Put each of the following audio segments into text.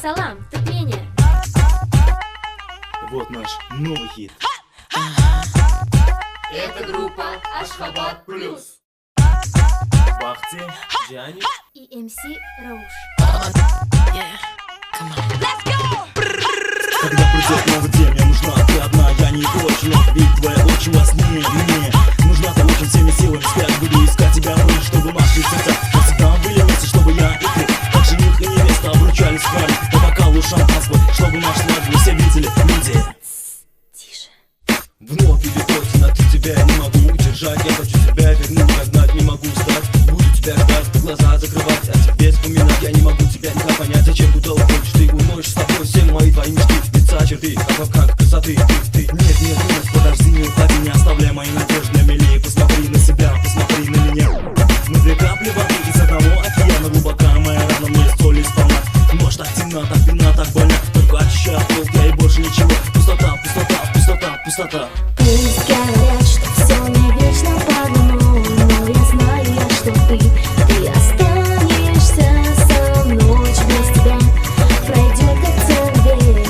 Салам, вступление. Вот наш новый хит. Это группа Ашхабад Плюс. Бахти, Джани И МС Роуш. Когда придет новый день, мне нужна ты одна. Я не прочь, но ведь твоя очень важнее мне. Нужна ты очень всеми силами связь. Буду искать тебя вновь, чтобы наши сердца навсегда были вместе, чтобы я и ты, как жених и невеста, обручались в храме по бокалу шампанского, чтобы наш свадьбу все видели люди. Тише. Вновь или точно найти тебя я не могу удержать. Я хочу тебя вернуть, догнать, не могу встать. Буду тебя ждать, глаза закрывать, а тебе вспоминать. Я не могу тебя никак понять, зачем куда уходишь ты. Уносишь с тобой все мои твои мечты, лица, черты, как красоты. Ты, нет, нет, подожди, не уходи, не оставляй мои надежды на мели. Посмотри на себя, посмотри на меня. Мы две капли воды из одного океана. Глубока моя рана, мне соль исполна. Ночь так темна, так бедна, так больна. Только ощущаю толк, я и больше ничего. Пустота, пустота, пустота, пустота. Пусть говорят, что все не вечно по-одному, но я знаю, что ты останешься со мной. Без тебя пройдет как целый век.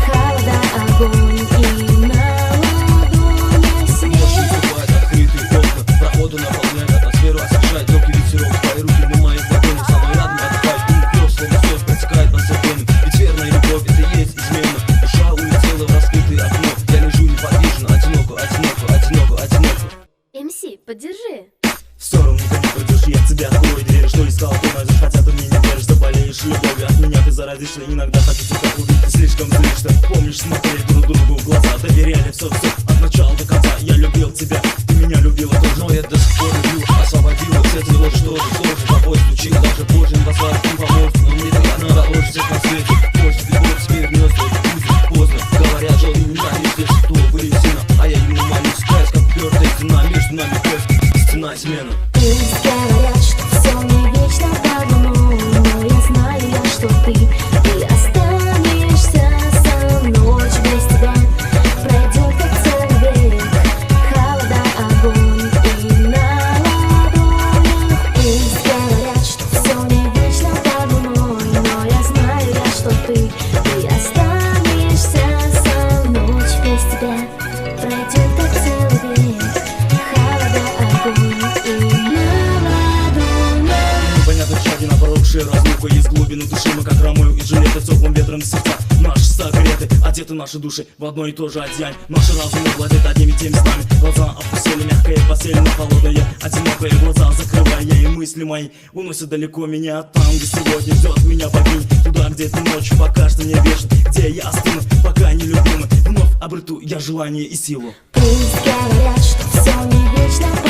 Холода, огонь и на ладони снег. Бывает открытые окна, проходу наполняет атмосферу, освежает легкий ветерок. Твои руки в моих ладонях, самый рядом отдыхает. Пес, словно слез, протекает по сердцу. Ведь верная любовь, это есть измена. Душа улетела в раскрытое окно. Я лежу неподвижно, одиноко, одиноко, одиноко, одиноко. МС, поддержи. В сторону ты не пойдешь, я тебе открою дверь. Что искал, ты найдешь, хотя ты мне не веришь. Заболеешь любовью, от меня ты заразишься. Иногда хочу тебя убить, ты слишком злишься. Помнишь, смотреть друг другу в глаза. Доверяли все от начала до конца. Я любил тебя, ты меня любила тоже. Но я до сих пор люблю, освободила все твои ложь, тоже. Тобой стучит, даже позже не послать, не поможет. Но мне тогда надо лучше всех на свете. Больше любовь теперь гнезд, будет поздно. Говорят, что ты ненавидишь, что вылезина. А я ему молюсь, как упертая стена. Между нами поиск, стена смена. Пусть говорят, что все не вечно по-одному, но я знаю, что ты останешься со мной. Без тебя пройдет как целый век. Холода, огонь и на ладонях. Пусть говорят, что все не вечно по-одному, но я знаю, что ты останешься со мной. Без тебя пройдет как целый век. Холода, огонь и Непонятно шаги на порогшие разлука. Из глубины души мы как Ромео и Джульетта. Теплым ветром сердца наши согреты, одеты наши души в одно и то же одеяние. Наши разумы владеют одними теми местами. Глаза опустили, мягкая постель, но холодная, одинокая. Глаза закрывая, и мысли мои уносят далеко меня. Там, где сегодня ждет меня богинь. Туда, где ты ночью пока что не вешен. Где я остыну, пока не любимый. Вновь обрету я желание и силу. Пусть говорят, что все не вечно.